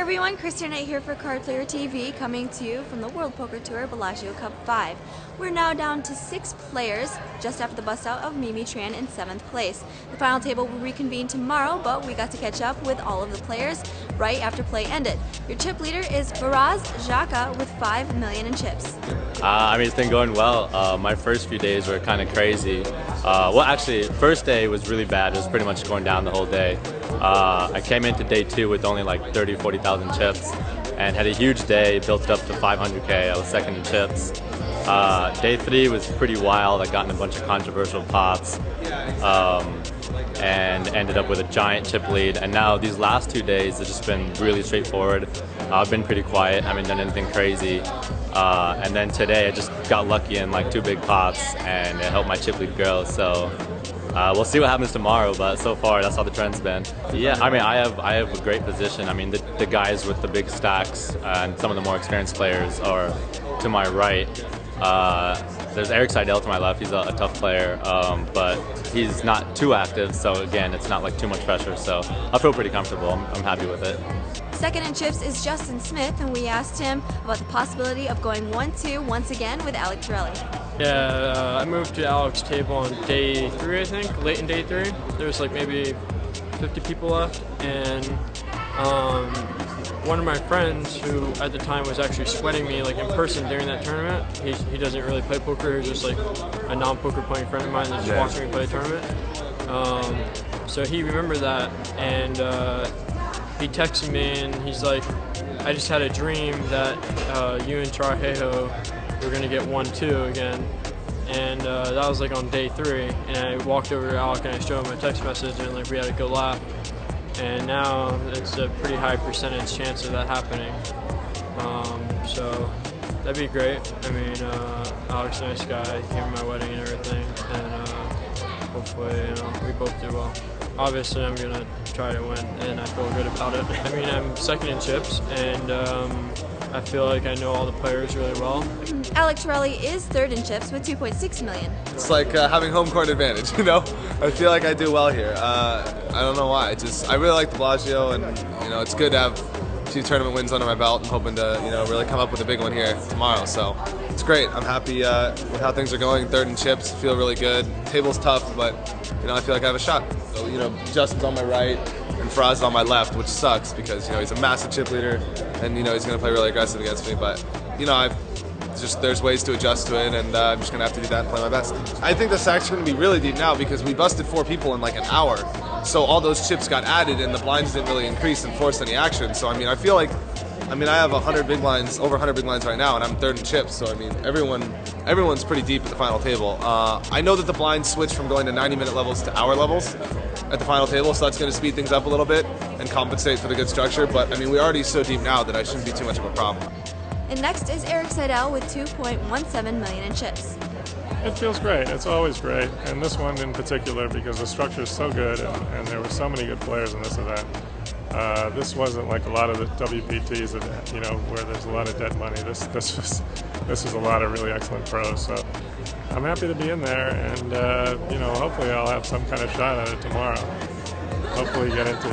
everyone, Christian Knight here for Card Player TV, coming to you from the World Poker Tour Bellagio Cup 5. We're now down to 6 players, just after the bust out of Mimi Tran in 7th place. The final table will reconvene tomorrow, but we got to catch up with all of the players right after play ended. Your chip leader is Faraz Jaka with 5 million in chips. It's been going well. My first few days were kind of crazy. Well, actually, first day was really bad. It was pretty much going down the whole day. I came into day 2 with only like 40,000 chips and had a huge day, built it up to 500K. I was second in chips. Day 3 was pretty wild. I got in a bunch of controversial pots and ended up with a giant chip lead. And now these last 2 days have just been really straightforward. I've been pretty quiet. I haven't done anything crazy. And then today I just got lucky in like 2 big pots and it helped my chip lead grow. So we'll see what happens tomorrow, but so far that's how the trend's been. Yeah, I have a great position. The guys with the big stacks and some of the more experienced players are to my right. There's Sedel to my left. He's a tough player, but he's not too active. So again, it's not like too much pressure. So I feel pretty comfortable. I'm happy with it. Second in chips is Justin Smith, and we asked him about the possibility of going 1-2 once again with Alex Raleigh. Yeah, I moved to Alex's table on day 3, I think, late in day 3. There was like maybe 50 people left, and one of my friends who at the time was actually sweating me like in person during that tournament, he doesn't really play poker, he's just like a non-poker playing friend of mine that's just watching me play a tournament. So he remembered that, and he texted me and he's like, I just had a dream that you and Trajejo were going to get 1-2 again. And that was like on day 3. And I walked over to Alec and I showed him a text message and like we had a good laugh. And now it's a pretty high percentage chance of that happening. So that'd be great. Alec's a nice guy, he came to my wedding and everything. And hopefully, we both do well. Obviously, I'm going to try to win, and I feel good about it. I'm second in chips, and I feel like I know all the players really well. Alex Raleigh is third in chips with 2.6 million. It's like having home court advantage, you know? I feel like I do well here. I don't know why. I really like the Bellagio, and it's good to have a few tournament wins under my belt. I'm hoping to really come up with a big one here tomorrow. So it's great. I'm happy with how things are going. Third in chips, feel really good. Table's tough, but I feel like I have a shot. So, Justin's on my right and Faraz is on my left, which sucks because he's a massive chip leader and he's going to play really aggressive against me. But there's ways to adjust to it, and I'm just going to have to do that and play my best. I think the stack's going to be really deep now because we busted 4 people in like an hour. So all those chips got added and the blinds didn't really increase and force any action. So I feel like I have 100 big blinds, over 100 big blinds right now, and I'm third in chips. So everyone's pretty deep at the final table. I know that the blinds switch from going to 90-minute levels to hour levels at the final table, so that's going to speed things up a little bit and compensate for the good structure. But we're already so deep now that I shouldn't be too much of a problem. And next is Sedel with 2.17 million in chips. It feels great. It's always great, and this one in particular because the structure is so good, and there were so many good players in this event. This wasn't like a lot of the WPTs that where there's a lot of dead money. This was a lot of really excellent pros. So I'm happy to be in there, and hopefully I'll have some kind of shot at it tomorrow. Hopefully get into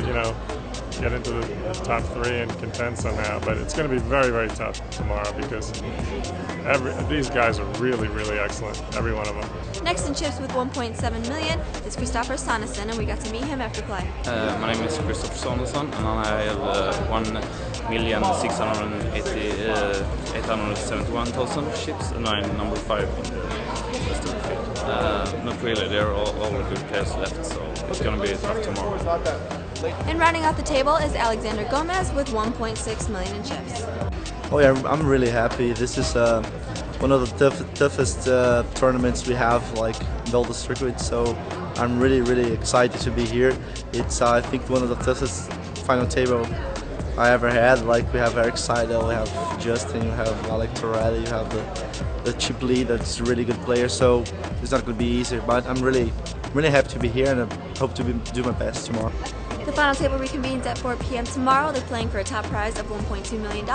the top 3 and contend somehow. But it's going to be very, very tough tomorrow because these guys are really, really excellent. Every one of them. Next in chips with 1.7 million is Samuelson, and we got to meet him after play. My name is Samuelson, and I have 1,671,000 chips, and I'm number 5 in the rest of the field. Not really, there are all the good players left, so it's going to be tough tomorrow. And rounding out the table is Alexander Gomez with 1.6 million in chips. Oh yeah, I'm really happy. This is one of the toughest tournaments we have, like in all the circuits. So I'm really, really excited to be here. It's I think one of the toughest final table I ever had. Like we have Sedel, we have Justin, you have Alex Raleigh, you have the chip lead. That's a really good player. So it's not going to be easy, but I'm really happy to be here, and I hope to do my best tomorrow. The final table reconvenes at 4 p.m. tomorrow. They're playing for a top prize of $1.2 million.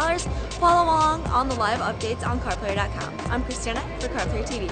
Follow along on the live updates on cardplayer.com. I'm Christina for Card Player TV.